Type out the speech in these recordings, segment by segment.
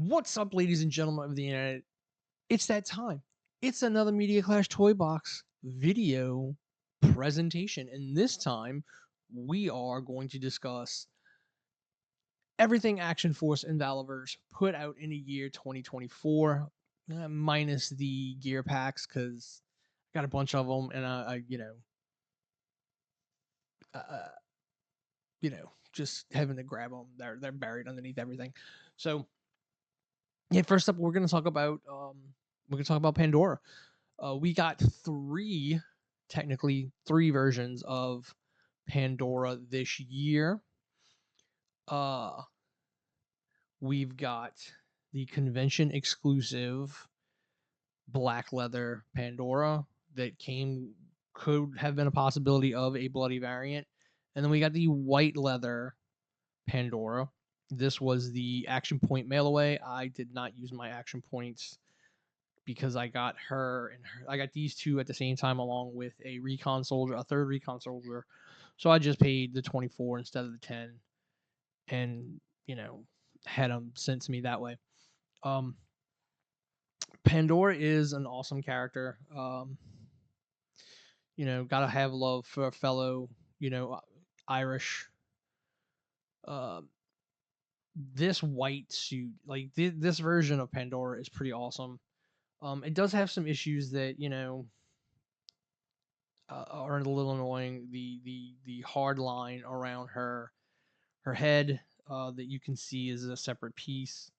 What's up, ladies and gentlemen of the internet? It's that time. It's another Media Clash Toy Box video presentation. And this time, we are going to discuss everything Action Force and Valivers put out in the year 2024, minus the gear packs, because I got a bunch of them, and uh, just having to grab them. They're buried underneath everything. So, yeah, first up, we're gonna talk about Pandora. We got technically three versions of Pandora this year. Uh, we've got the convention exclusive black leather Pandora that could have been a possibility of a bloody variant. And then we got the white leather Pandora. This was the action point mail away. I did not use my action points because I got I got these two at the same time along with a recon soldier, a third recon soldier. So I just paid the 24 instead of the 10 and, had them sent to me that way. Um, Pandora is an awesome character. Gotta have love for a fellow, Irish. Uh, this white suit, like this version of Pandora, is pretty awesome. It does have some issues that are a little annoying. The hard line around her head that you can see is a separate piece.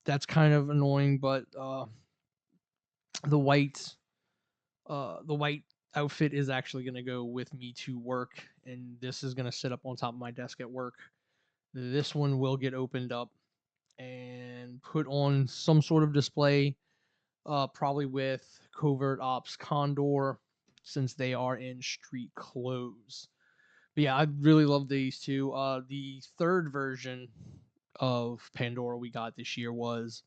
That's kind of annoying, but the white the white outfit is actually going to go with me to work, and this is going to sit up on top of my desk at work. This one will get opened up and put on some sort of display, probably with Covert Ops Condor, since they are in street clothes. But yeah, I really love these two. The third version of Pandora we got this year was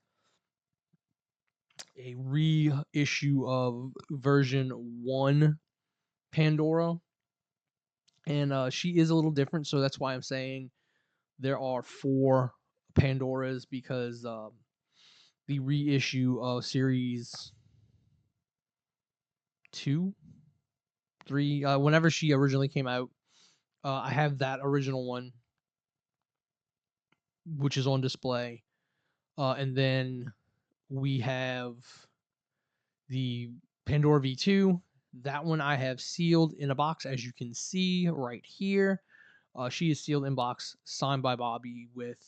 a reissue of version 1 Pandora. And she is a little different, so that's why I'm saying there are 4 Pandoras, because the reissue of series 2, 3, whenever she originally came out, I have that original one, which is on display. And then we have the Pandora V2. That one I have sealed in a box, as you can see right here. She is sealed in box, signed by Bobby, with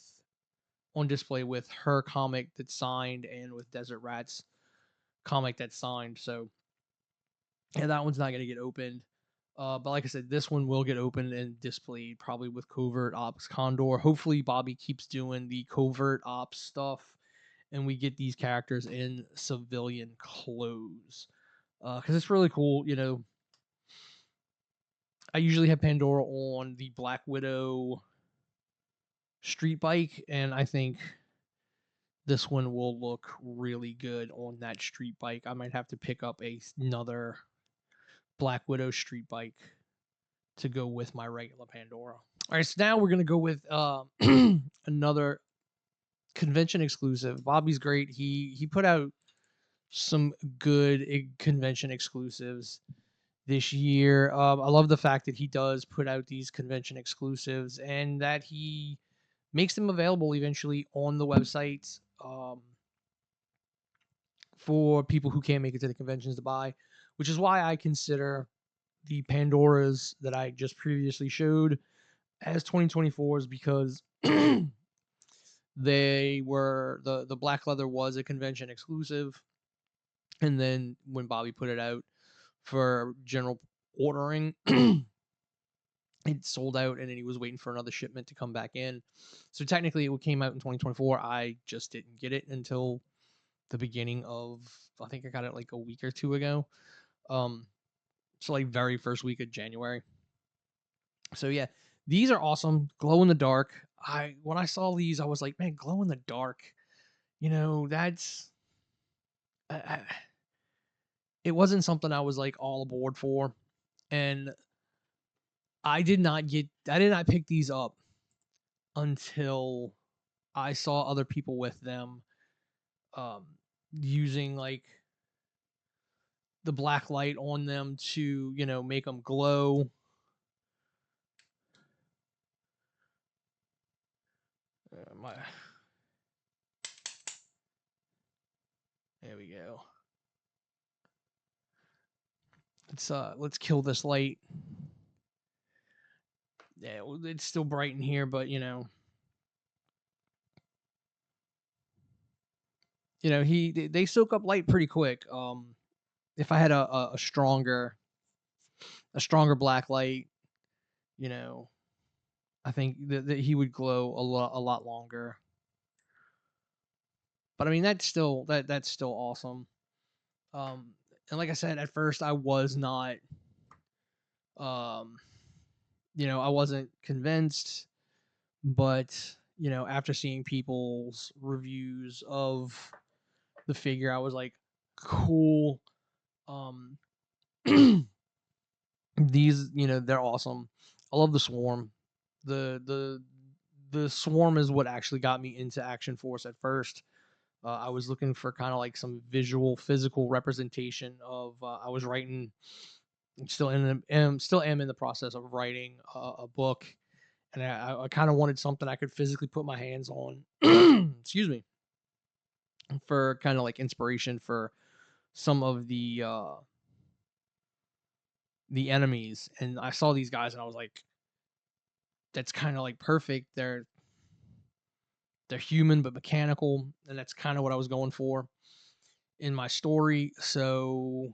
on display with her comic that's signed and with Desert Rats comic that's signed. So, yeah, that one's not going to get opened. But like I said, this one will get opened and displayed, probably with Covert Ops Condor. Hopefully, Bobby keeps doing the Covert Ops stuff, and we get these characters in civilian clothes. Because it's really cool. I usually have Pandora on the Black Widow street bike, and I think this one will look really good on that street bike. I might have to pick up another Black Widow street bike to go with my regular Pandora. All right, so now we're gonna go with another convention exclusive. Bobby's great. He put out some good convention exclusives this year. I love the fact that he does put out these convention exclusives and that he makes them available eventually on the website for people who can't make it to the conventions to buy, which is why I consider the Pandoras that I just previously showed as 2024s, because they were the black leather was a convention exclusive, and then when Bobby put it out for general ordering, it sold out, and then he was waiting for another shipment to come back in. So technically, it came out in 2024. I just didn't get it until the beginning of, I think I got it like a week or two ago. So like very first week of January. So yeah, these are awesome. Glow in the dark. When I saw these, I was like, man, glow in the dark. That's I, it wasn't something I was like all aboard for, and I did not pick these up until I saw other people with them um, using like the black light on them to, make them glow. My There we go. Let's kill this light. Yeah, it's still bright in here, but they soak up light pretty quick. If I had a stronger black light, you know, I think that he would glow a lot longer. But I mean, that's still awesome. Um, and like I said, at first I was not, um, I wasn't convinced, but after seeing people's reviews of the figure, I was like, cool. Um, these, they're awesome. I love the swarm. The swarm is what actually got me into Action Force at first. I was looking for kind of like some visual, physical representation of. I was writing, still am in the process of writing a book, and I kind of wanted something I could physically put my hands on. Excuse me, for kind of like inspiration for some of the enemies, and I saw these guys, and I was like, that's kind of like perfect. They're human but mechanical, and that's kind of what I was going for in my story. So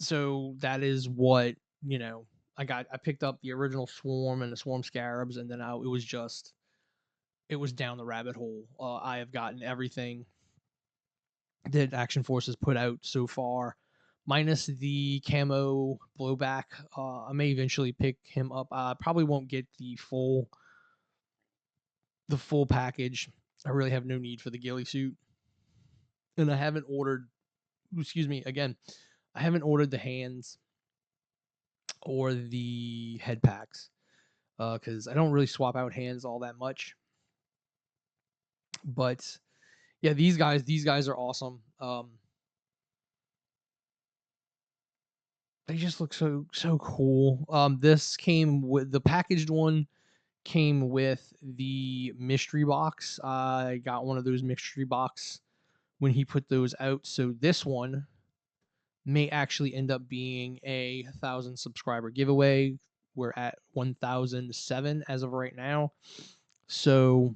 that is what I picked up the original Swarm and the Swarm Scarabs, and then it was down the rabbit hole. I have gotten everything that Action Force has put out so far, minus the camo blowback. I may eventually pick him up. I probably won't get the full package. I really have no need for the ghillie suit, and I haven't ordered. Excuse me again. I haven't ordered the hands or the head packs because I don't really swap out hands all that much. But yeah, these guys are awesome. They just look so cool. This came with the packaged one. Came with the mystery box. I got one of those mystery box when he put those out. So this one may actually end up being a 1,000 subscriber giveaway. We're at 1,007 as of right now. So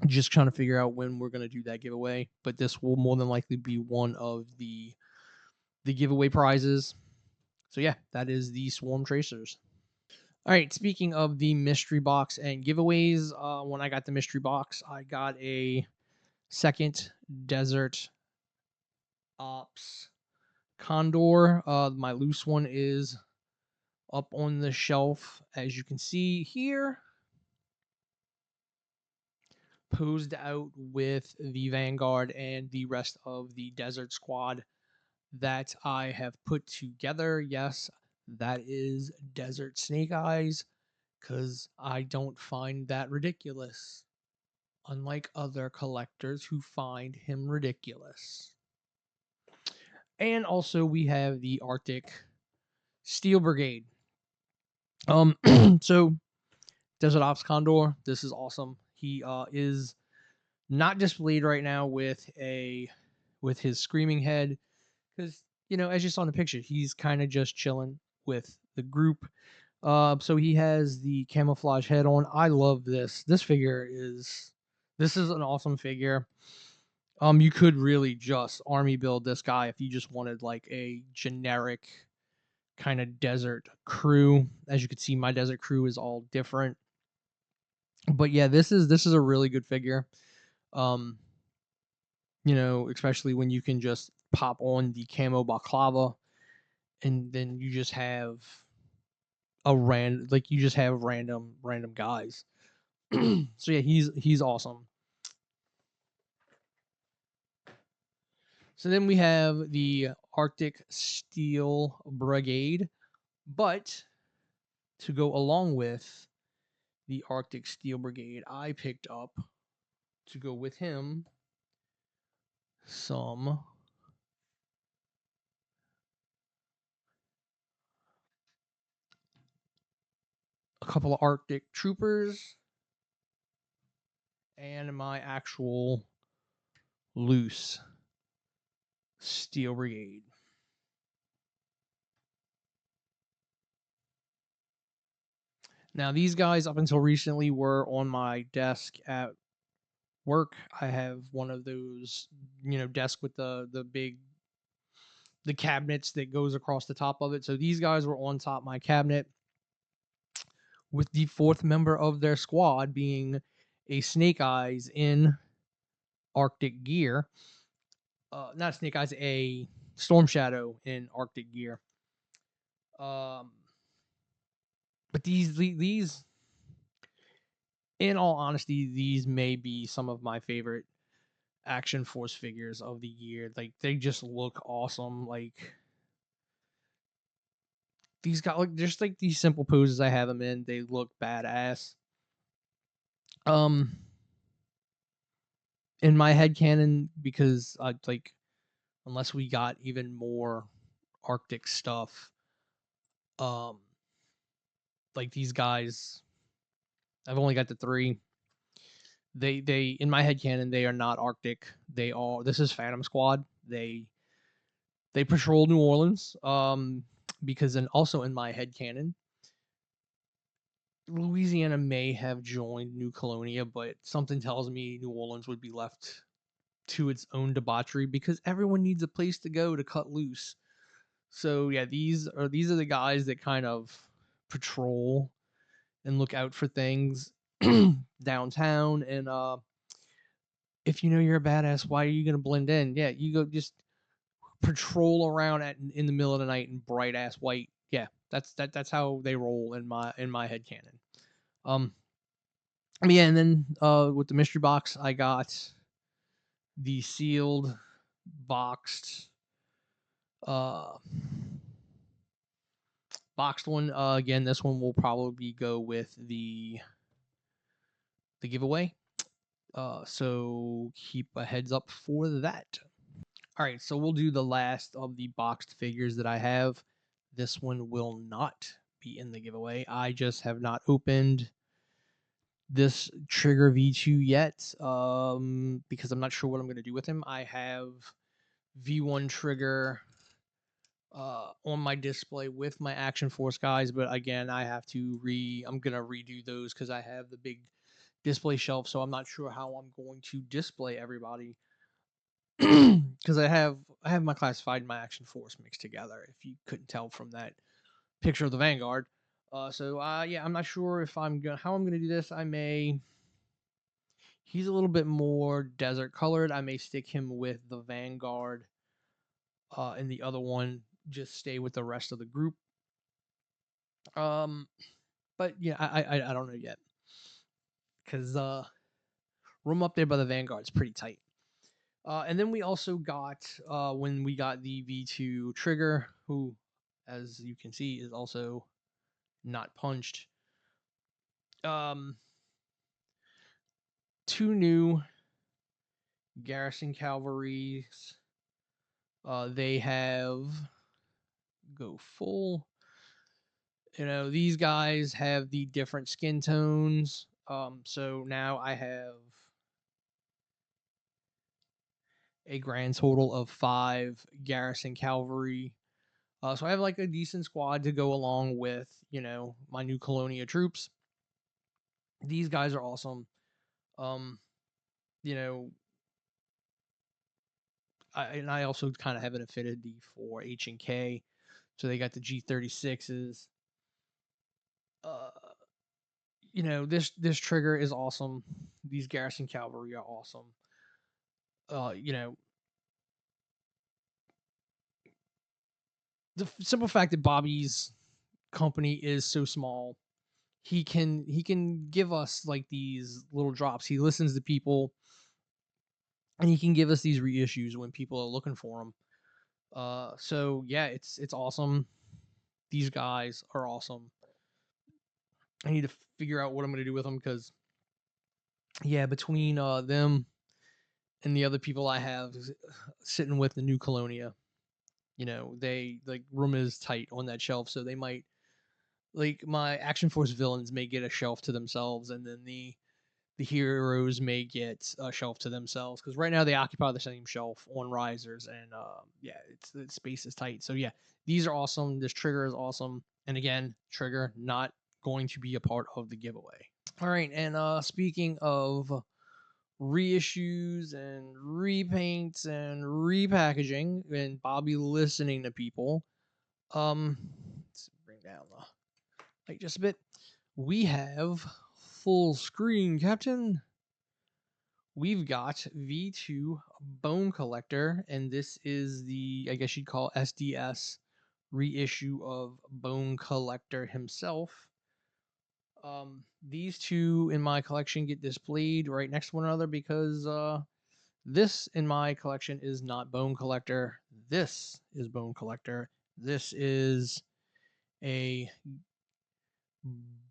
just trying to figure out when we're going to do that giveaway. But this will more than likely be one of the giveaway prizes. So yeah, that is the Swarm Tracers. All right, speaking of the mystery box and giveaways, when I got the mystery box, I got a second Desert Ops Condor. My loose one is up on the shelf, as you can see here, posed out with the Vanguard and the rest of the Desert Squad that I have put together. Yes, that is Desert Snake Eyes, because I don't find that ridiculous, unlike other collectors who find him ridiculous. And also, we have the Arctic Steel Brigade. So Desert Ops Condor, this is awesome. He is not displayed right now with his screaming head, because as you saw in the picture, he's kind of just chilling with the group. So he has the camouflage head on. I love this. This is an awesome figure. You could really just army build this guy if you just wanted like a generic kind of desert crew. As you can see, my desert crew is all different. But yeah, this is a really good figure. Um, especially when you can just pop on the camo baklava, and then you just have random guys. So yeah, he's awesome. So then we have the Arctic Steel Brigade, but to go along with the Arctic Steel Brigade, I picked up to go with him some a couple of Arctic troopers and my actual loose Steel Brigade. Now, these guys, up until recently, were on my desk at work. I have one of those, desk with the big the cabinets that goes across the top of it. So these guys were on top of my cabinet, with the fourth member of their squad being a Snake Eyes in Arctic gear. Not Snake Eyes, a Storm Shadow in Arctic gear. But these, in all honesty, these may be some of my favorite Action Force figures of the year. Like, they just look awesome. Like, these got like just like these simple poses I have them in, they look badass. Um, in my head canon, because I like, unless we got even more Arctic stuff, um, like these guys, I've only got the three. They in my head canon, they are not Arctic. They are, this is Phantom Squad. They patrol New Orleans. Because, and also in my head canon, Louisiana may have joined New Colonia, but something tells me New Orleans would be left to its own debauchery because everyone needs a place to go to cut loose. So yeah, these are the guys that kind of patrol and look out for things downtown. And if you know you're a badass, why are you gonna blend in? Yeah, you go just patrol around in the middle of the night in bright ass white. Yeah, that's how they roll in my head canon. Um, yeah, and then with the mystery box, I got the sealed, boxed, uh, boxed one. Again, this one will probably go with the giveaway. So keep a heads up for that. All right, so we'll do the last of the boxed figures that I have. This one will not be in the giveaway. I just have not opened this Trigger V2 yet, because I'm not sure what I'm going to do with him. I have V1 Trigger on my display with my Action Force guys, but again, I'm going to redo those because I have the big display shelf, so I'm not sure how I'm going to display everybody. Because I have my classified and my Action Force mixed together, if you couldn't tell from that picture of the Vanguard. Yeah, I'm not sure if how I'm gonna do this. He's a little bit more desert colored. I may stick him with the Vanguard, and the other one just stay with the rest of the group. Um, but yeah, I don't know yet, because room up there by the Vanguard's pretty tight. And then we also got, when we got the V2 Trigger, who, as you can see, is also not punched. Um, two new Garrison Cavalries. They have go full. These guys have the different skin tones. So now I have a grand total of 5 Garrison Cavalry. So I have like a decent squad to go along with, my new Colonia troops. These guys are awesome. Um, you know, I also kind of have an affinity for H&K, so they got the G36s. Uh, this trigger is awesome. These Garrison Cavalry are awesome. You know, the simple fact that Bobby's company is so small, he can give us like these little drops. He listens to people, and he can give us these reissues when people are looking for them. So yeah, it's awesome. These guys are awesome. I need to figure out what I'm gonna do with them because yeah, between them and the other people I have sitting with the new Colonia, they like room is tight on that shelf, so they might like my Action Force villains may get a shelf to themselves, and then the heroes may get a shelf to themselves because right now they occupy the same shelf on risers, and yeah, the space is tight. So yeah, these are awesome. This trigger is awesome, and again, trigger not going to be a part of the giveaway. All right, and speaking of reissues and repaints and repackaging, and Bobby listening to people, let's bring down the light just a bit. We have full screen, Captain. We've got V2 Bone Collector, and this is the, I guess you'd call SDS reissue of Bone Collector himself. These two in my collection get displayed right next to one another because this in my collection is not Bone Collector. This is Bone Collector. This is a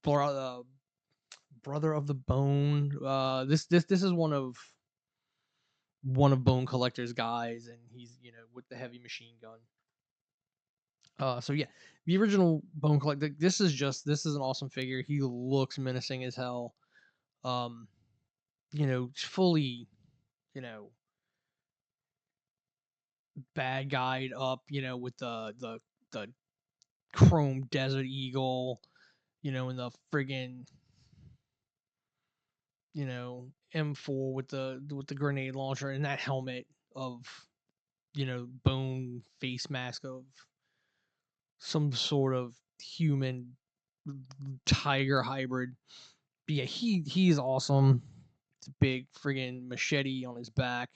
brother brother of the Bone. This is one of Bone Collector's guys, and he's with the heavy machine gun. So yeah, the original Bone Collector. This is an awesome figure. He looks menacing as hell. Um, fully, you know, bad guyed up. With the chrome Desert Eagle. And the friggin' M4 with the grenade launcher and that helmet of bone face mask of some sort of human tiger hybrid. But yeah, he's awesome. It's a big friggin' machete on his back.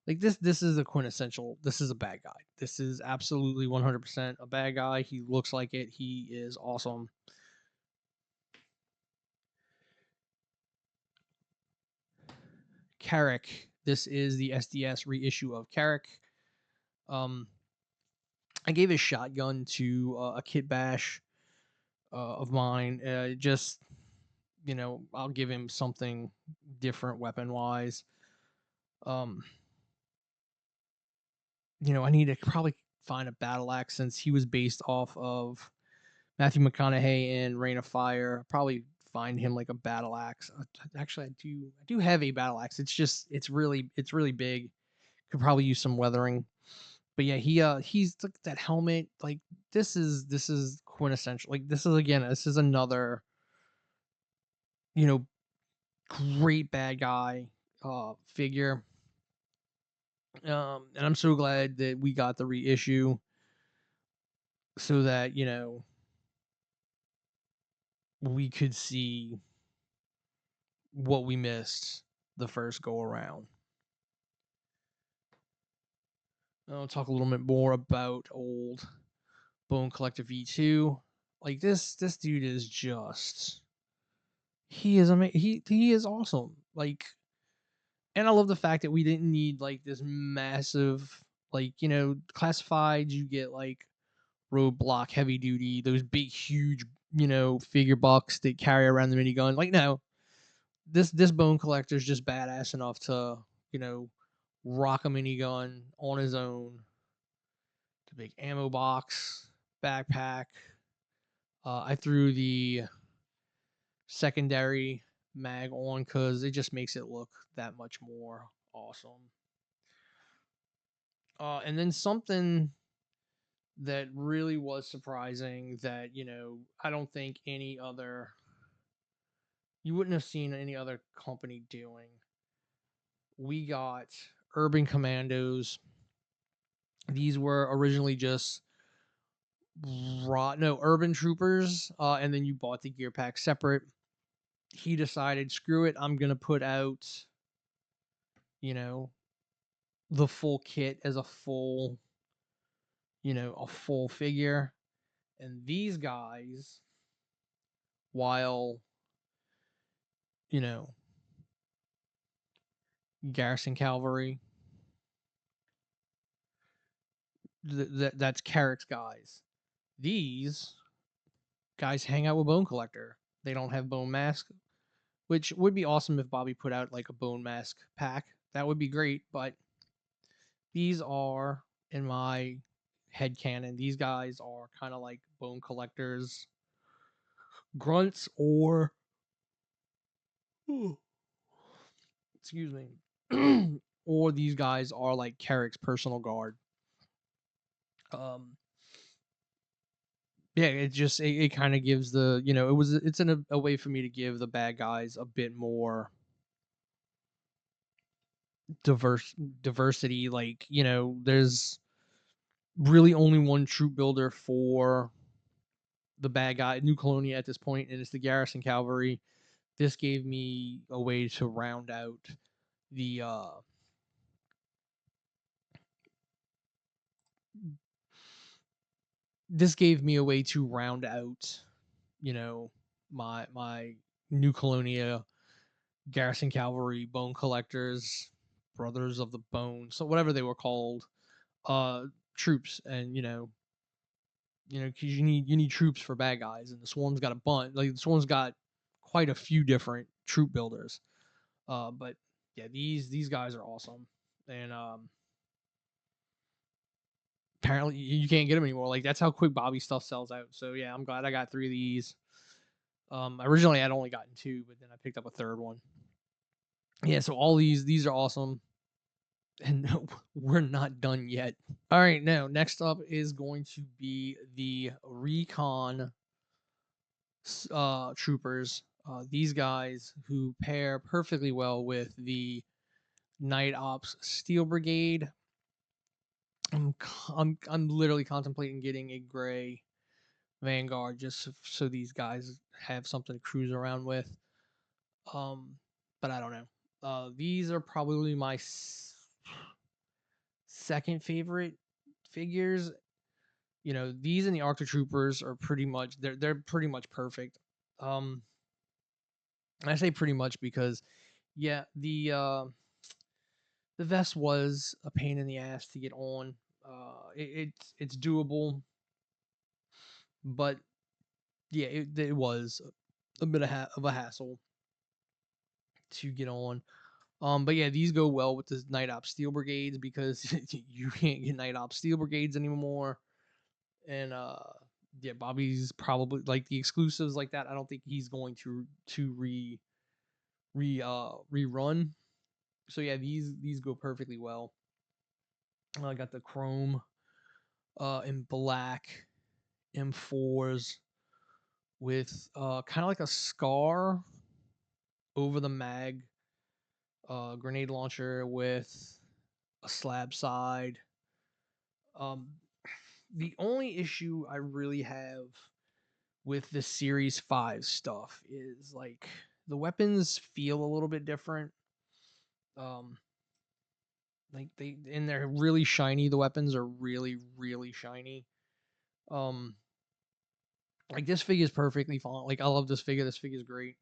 Like this is a quintessential. This is a bad guy. This is absolutely 100% a bad guy. He looks like it. He is awesome. Carrick. This is the SDS reissue of Carrick. I gave his shotgun to a kit bash of mine. Just I'll give him something different weapon wise. Um, I need to probably find a battle axe since he was based off of Matthew McConaughey in Reign of Fire. Probably find him like a battle axe. Actually, I do have a battle axe. It's really big. Could probably use some weathering. But yeah, he's like that helmet. Like this is quintessential. Like this is another you know great bad guy figure. And I'm so glad that we got the reissue so that we could see what we missed the first go around. I'll talk a little bit more about old Bone Collector V2. Like this dude is just he is amazing. He is awesome. Like, and I love the fact that we didn't need like this massive classified. You get like roadblock heavy duty, those big huge figure bucks that carry around the minigun. Like no, this Bone Collector is just badass enough to rock a minigun on his own. The big ammo box, backpack. I threw the secondary mag on because it just makes it look that much more awesome. And then something that really was surprising that I don't think you wouldn't have seen any other company doing. We got Urban Commandos. These were originally just Urban Troopers, and then you bought the gear pack separate. He decided, screw it, I'm gonna put out, you know, the full kit as a full figure. And these guys, while, you know, Garrison Cavalry, that's Carrick's guys. These guys hang out with Bone Collector. They don't have bone mask, which would be awesome if Bobby put out like a bone mask pack. That would be great, but these are, in my head canon, these guys are kind of like bone collectors, grunts, or excuse me, or these guys are like Carrick's personal guard. Um, yeah, it kind of gives the it's a way for me to give the bad guys a bit more diversity. Like there's really only one troop builder for the bad guy, New Colonia at this point, and it's the Garrison Cavalry. This gave me a way to round out the this gave me a way to round out, you know, my New Colonia Garrison Cavalry Bone Collectors, Brothers of the Bone, so whatever they were called, troops, and because you need troops for bad guys, and the Swarm's got a bunch. Like the Swarm's got quite a few different troop builders. But yeah, these guys are awesome, and apparently you can't get them anymore. Like that's how quick Bobby stuff sells out. So yeah, I'm glad I got 3 of these. Originally I'd only gotten 2, but then I picked up a third one. Yeah, so all these are awesome, and we're not done yet. All right, now next up is going to be the recon troopers. These guys who pair perfectly well with the Night Ops Steel Brigade. I'm literally contemplating getting a gray Vanguard just so these guys have something to cruise around with. But I don't know. These are probably my second favorite figures. These and the Arctic Troopers are pretty much they're pretty much perfect. Um, I say pretty much because yeah, the vest was a pain in the ass to get on. It's doable, but yeah, it was a bit of a hassle to get on. But yeah, these go well with the Night Ops Steel Brigades because you can't get Night Ops Steel Brigades anymore. And yeah, Bobby's probably like the exclusives like that. I don't think he's going to rerun. So yeah, these go perfectly well. I got the chrome in black M4s with kind of like a scar over the mag, grenade launcher with a slab side. Um, the only issue I really have with the Series 5 stuff is like the weapons feel a little bit different. Um, like they're really shiny. The weapons are really, really shiny. Um, like this figure is perfectly fine. Like I love this figure. This figure is great.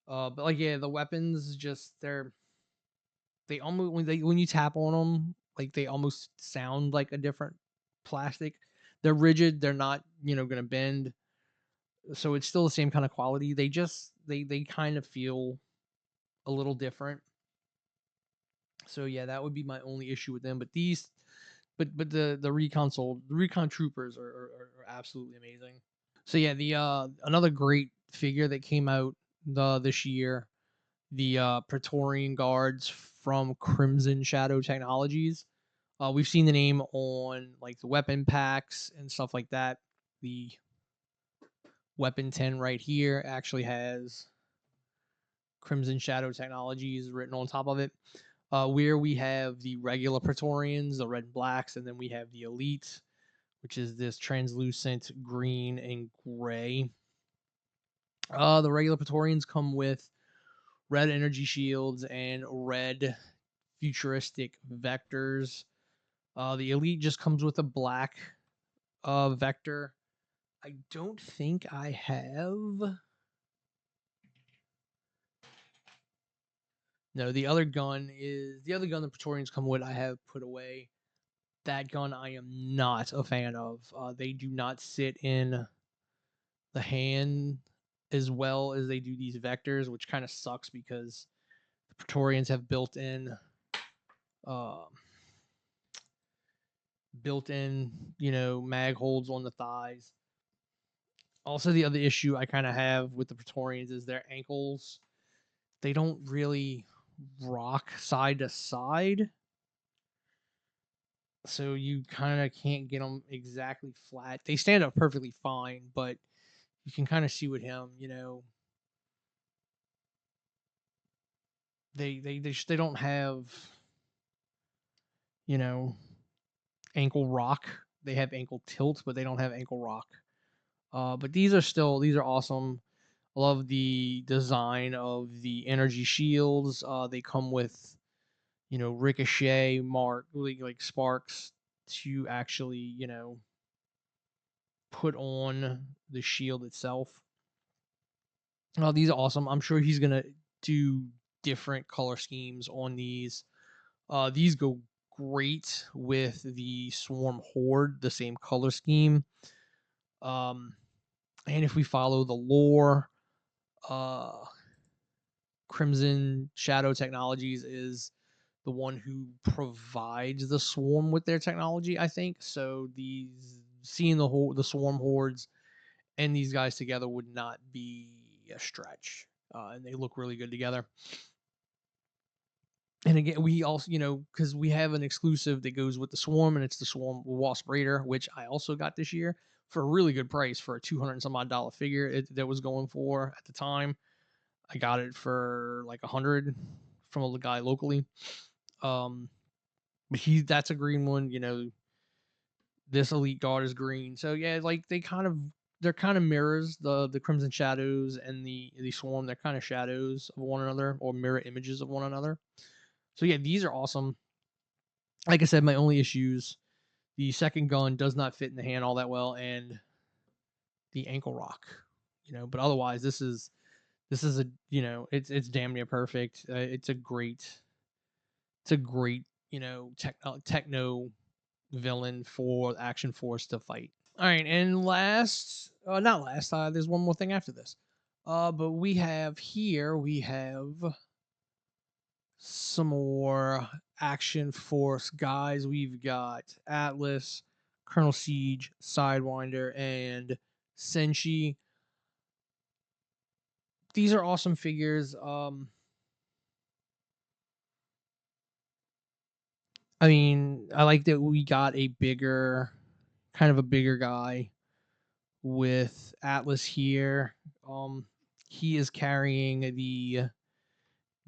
But like yeah, the weapons just they almost when you tap on them, like they almost sound like a different plastic. They're rigid. They're not gonna bend. So it's still the same kind of quality. They just they kind of feel a little different. So yeah, that would be my only issue with them. But the recon troopers are absolutely amazing. So yeah, the another great figure that came out this year, the Praetorian Guards from Crimson Shadow Technologies. We've seen the name on like the weapon packs and stuff like that. The weapon 10 right here actually has Crimson Shadow Technologies written on top of it. Where we have the regular Praetorians, the red and blacks, and then we have the Elite, which is this translucent green and gray. The regular Praetorians come with red energy shields and red futuristic vectors. The Elite just comes with a black vector. I don't think I have. No, the other gun the Praetorians come with. I have put away. That gun I am not a fan of. They do not sit in the hand as well as they do these vectors, which kind of sucks because the Praetorians have uh, built-in, mag holds on the thighs. Also, the other issue I kind of have with the Praetorians is their ankles. They don't really rock side to side, so you kind of can't get them exactly flat. They stand up perfectly fine, but you can kind of see with him, they don't have, you know, ankle rock. They have ankle tilt, but they don't have ankle rock. But these are awesome. I love the design of the energy shields. They come with, ricochet mark, like sparks to actually, put on the shield itself. These are awesome. I'm sure he's gonna do different color schemes on these. These go great with the Swarm Horde, the same color scheme. Um, and if we follow the lore, uh, Crimson Shadow Technologies is the one who provides the Swarm with their technology, I think. So seeing the Swarm Hordes and these guys together would not be a stretch, and they look really good together. And again, we also, because we have an exclusive that goes with the Swarm, and it's the Swarm Wasp Raider, which I also got this year for a really good price for a $200 and some odd dollar figure that was going for at the time. I got it for like 100 from a guy locally. But that's a green one. This Elite Guard is green, so yeah, like they're kind of mirrors the Crimson Shadows and the Swarm. They're kind of shadows of one another or mirror images of one another. So yeah, these are awesome. Like I said, my only issues: the second gun does not fit in the hand all that well, and the ankle rock. But otherwise, this is a it's damn near perfect. It's a great techno villain for Action Force to fight. All right, and not last. There's one more thing after this. But we have some more Action Force guys. We've got Atlas, Colonel Siege, Sidewinder, and Senshi. These are awesome figures. I mean, I like that we got kind of a bigger guy with Atlas here. He is carrying the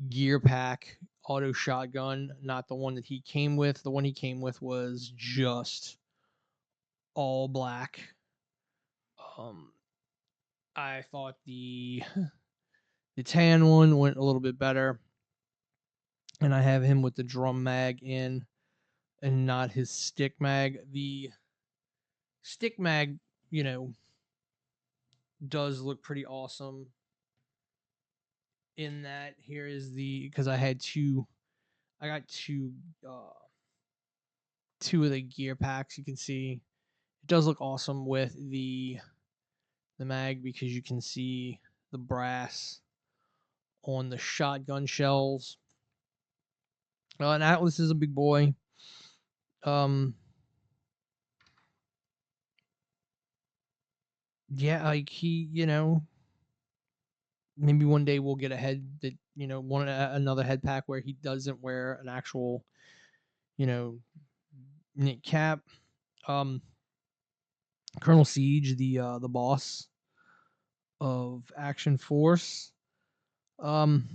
gear pack auto shotgun, not the one that he came with. The one he came with was just all black. Um, I thought the tan one went a little bit better, and I have him with the drum mag in and not his stick mag. The stick mag, does look pretty awesome. In that, here is because I got two of the gear packs. You can see it does look awesome with the mag because you can see the brass on the shotgun shells. And Atlas is a big boy. Um, yeah, like maybe one day we'll get a head that another head pack where he doesn't wear an actual, knit cap. Um, Colonel Siege, the boss of Action Force. Um,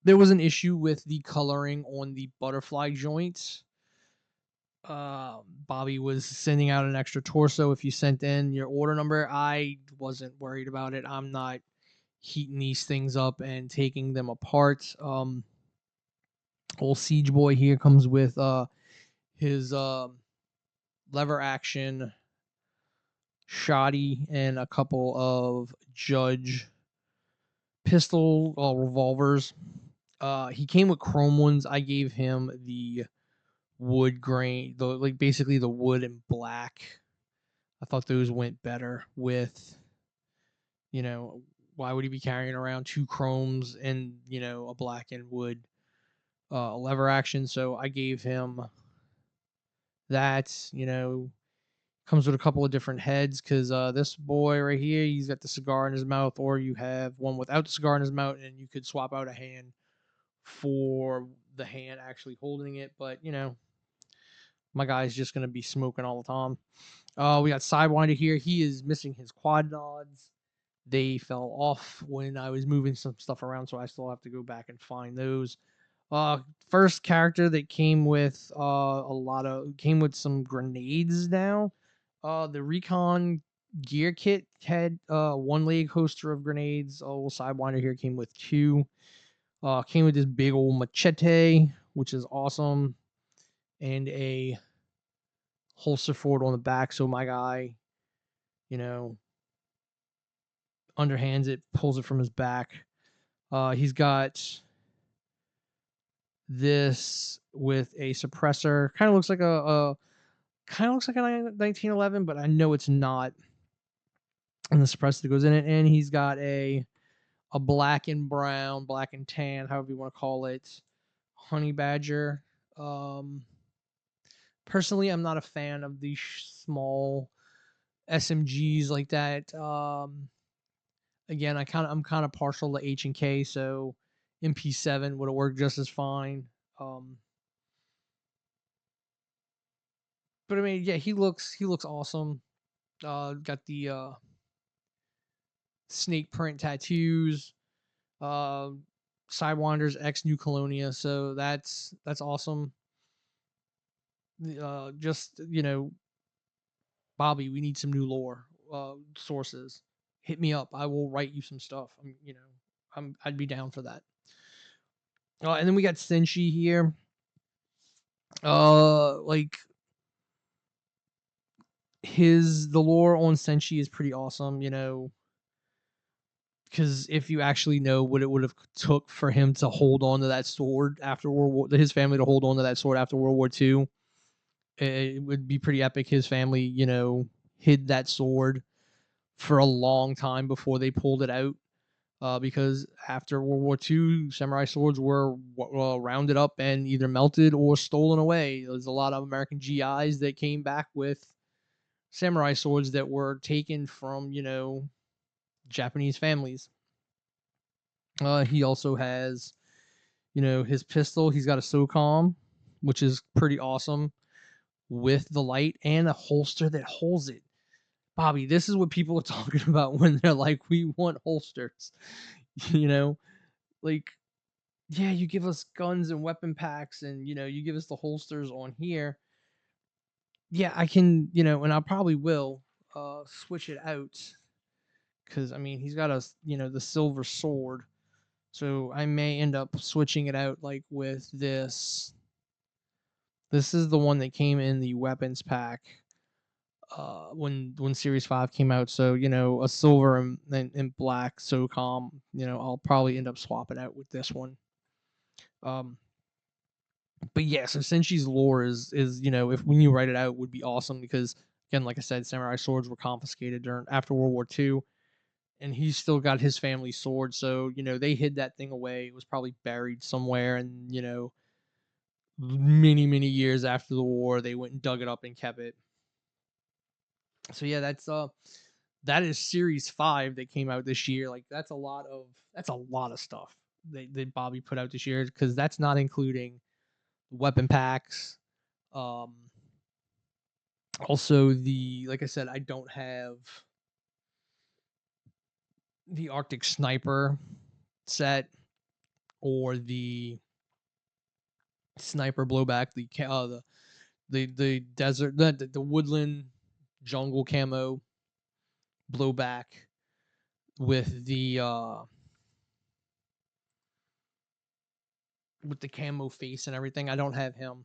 there was an issue with the coloring on the butterfly joints. Bobby was sending out an extra torso if you sent in your order number. I wasn't worried about it. I'm not heating these things up and taking them apart. Old Siege Boy here comes with his lever action shoddy and a couple of Judge pistol revolvers. He came with chrome ones. I gave him the wood grain, basically the wood and black. I thought those went better with You know, why would he be carrying around 2 chromes and, you know, a black and wood lever action? So I gave him that, you know, comes with a couple of different heads because this boy right here, he's got the cigar in his mouth, or you have one without the cigar in his mouth, and you could swap out a hand for the hand actually holding it. But, you know, my guy's just going to be smoking all the time. We got Sidewinder here. He is missing his quad nods. They fell off when I was moving some stuff around, so I still have to go back and find those. First character that came with came with some grenades now. The Recon gear kit had one leg holster of grenades. Oh, Sidewinder here came with two. Came with this big old machete, which is awesome, and a holster for it on the back. So my guy, you know, underhands it, pulls it from his back. He's got this with a suppressor. Kind of looks like a 1911, but I know it's not. And the suppressor that goes in it, and he's got a black and brown, black and tan, however you want to call it, honey badger. Um, Personally, I'm not a fan of these small SMGs like that. Again, I'm kind of partial to H&K, so MP7 would have worked just as fine. But I mean, yeah, he looks awesome. Got the snake print tattoos. Uh, Sidewinders X New Colonia, so that's awesome. Just, you know, Bobby, we need some new lore sources. Hit me up. I will write you some stuff. You know, I'd be down for that. And then we got Senshi here. Like the lore on Senshi is pretty awesome. You know, because if you actually know what it would have took for him to hold on to that sword after his family to hold on to that sword after World War II, it would be pretty epic. His family, you know, hid that sword for a long time before they pulled it out. Because after World War II, samurai swords were rounded up and either melted or stolen away. There's a lot of American GIs that came back with samurai swords that were taken from, you know, Japanese families. He also has, you know, his pistol. He's got a SOCOM, which is pretty awesome, with the light and a holster that holds it. Bobby, this is what people are talking about when they're like, we want holsters. You know, like, yeah, you give us guns and weapon packs and, you know, you give us the holsters on here. Yeah, I can, you know, and I probably will switch it out because, I mean, he's got you know, the silver sword. So I may end up switching it out like with this. This is the one that came in the weapons pack when Series 5 came out. So, you know, a silver and black SOCOM, you know, I'll probably end up swapping out with this one. But yeah, so Senshi's lore is, you know, if when you write it out, would be awesome because, again, like I said, samurai swords were confiscated after World War II, and he's still got his family sword. So, you know, they hid that thing away. It was probably buried somewhere, and, you know, many years after the war, they went and dug it up and kept it. So yeah, that is Series 5 that came out this year. Like that's a lot of stuff that Bobby put out this year because that's not including weapon packs. Also, like I said, I don't have the Arctic Sniper set or the Sniper blowback, the desert, the woodland jungle camo blowback with the camo face and everything. I don't have him.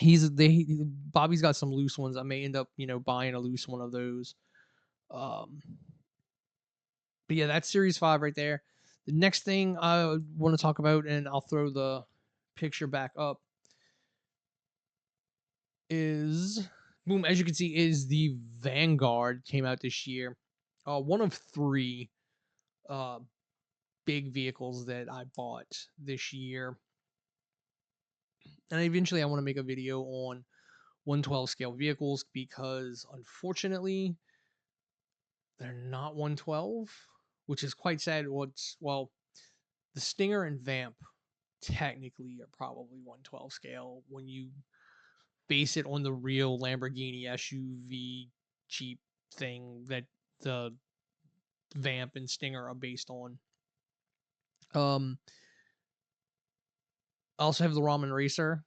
Bobby's got some loose ones. I may end up, you know, buying a loose one of those. Um, but yeah, that's Series 5 right there. The next thing I want to talk about, and I'll throw the picture back up, is boom. As you can see, is the Vanguard came out this year. one of three uh, big vehicles that I bought this year, and eventually I want to make a video on 112 scale vehicles because unfortunately they're not 112, which is quite sad. The Stinger and Vamp technically are probably 112 scale when you base it on the real Lamborghini SUV Jeep thing that the Vamp and Stinger are based on. Um, I also have the Ramen Racer.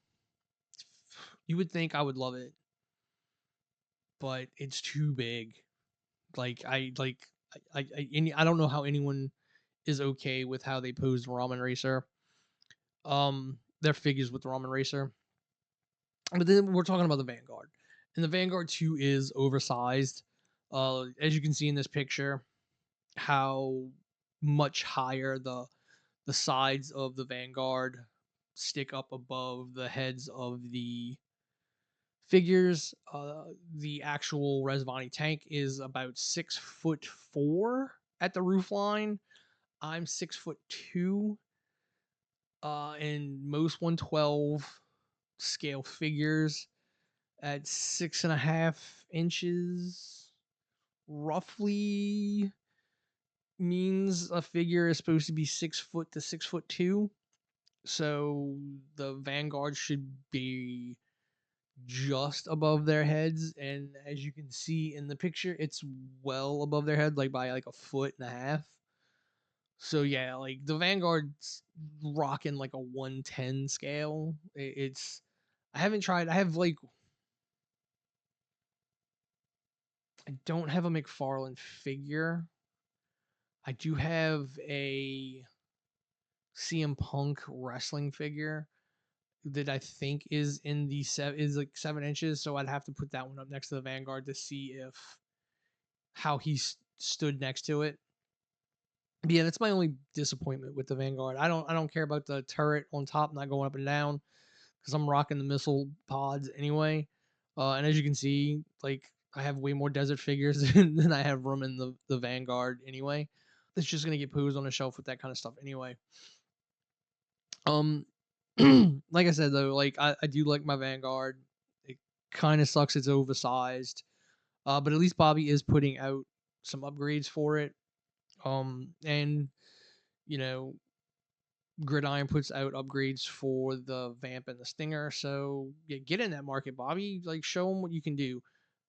You would think I would love it, but it's too big. I don't know how anyone is okay with how they posed Ramen Racer. Their figures with the Ramen Racer. But then we're talking about the Vanguard. And the Vanguard 2 is oversized. As you can see in this picture, how much higher the sides of the Vanguard stick up above the heads of the figures. The actual Resvani tank is about 6'4" at the roof line. I'm 6'2". And most 112 scale figures at 6.5 inches roughly means a figure is supposed to be 6 foot to 6'2". So the Vanguard should be just above their heads, and as you can see in the picture, it's well above their head, like by like a foot and a half. So yeah, like the Vanguard's rocking like a 110 scale. It's I haven't tried. I don't have a McFarlane figure. I do have a CM Punk wrestling figure that I think is in the is like 7 inches. So I'd have to put that one up next to the Vanguard to see if how he stood next to it. But yeah, that's my only disappointment with the Vanguard. I don't care about the turret on top not going up and down because I'm rocking the missile pods anyway. And as you can see, like I have way more desert figures than I have room in the Vanguard anyway. It's just gonna get posed on a shelf with that kind of stuff anyway. Um, like I said though, like I do like my Vanguard. It kind of sucks it's oversized, but at least Bobby is putting out some upgrades for it. And you know, Gridiron puts out upgrades for the Vamp and the Stinger. So yeah, get in that market, Bobby. Like show them what you can do.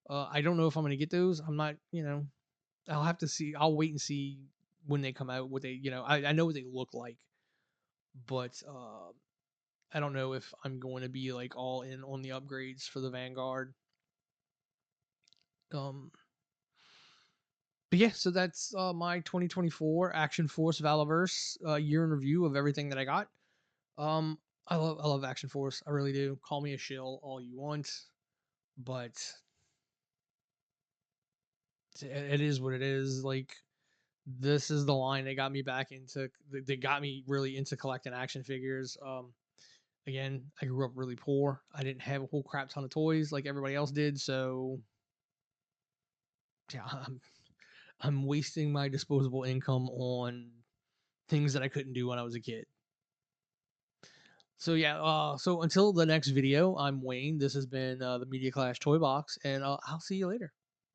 I don't know if I'm gonna get those. I'm not. I'll have to see. I'll wait and see when they come out. What they, I know what they look like, but I don't know if I'm going to be like all in on the upgrades for the Vanguard. Um, but yeah, so that's my 2024 Action Force Valaverse year in review of everything that I got. Um, I love Action Force. I really do. Call me a shill all you want, but it is what it is. Like this is the line that got me back into. They got me really into collecting action figures. Again, I grew up really poor. I didn't have a whole crap ton of toys like everybody else did, so yeah, I'm wasting my disposable income on things that I couldn't do when I was a kid. So yeah, so until the next video, I'm Wayne. This has been the Media Clash Toy Box, and I'll see you later.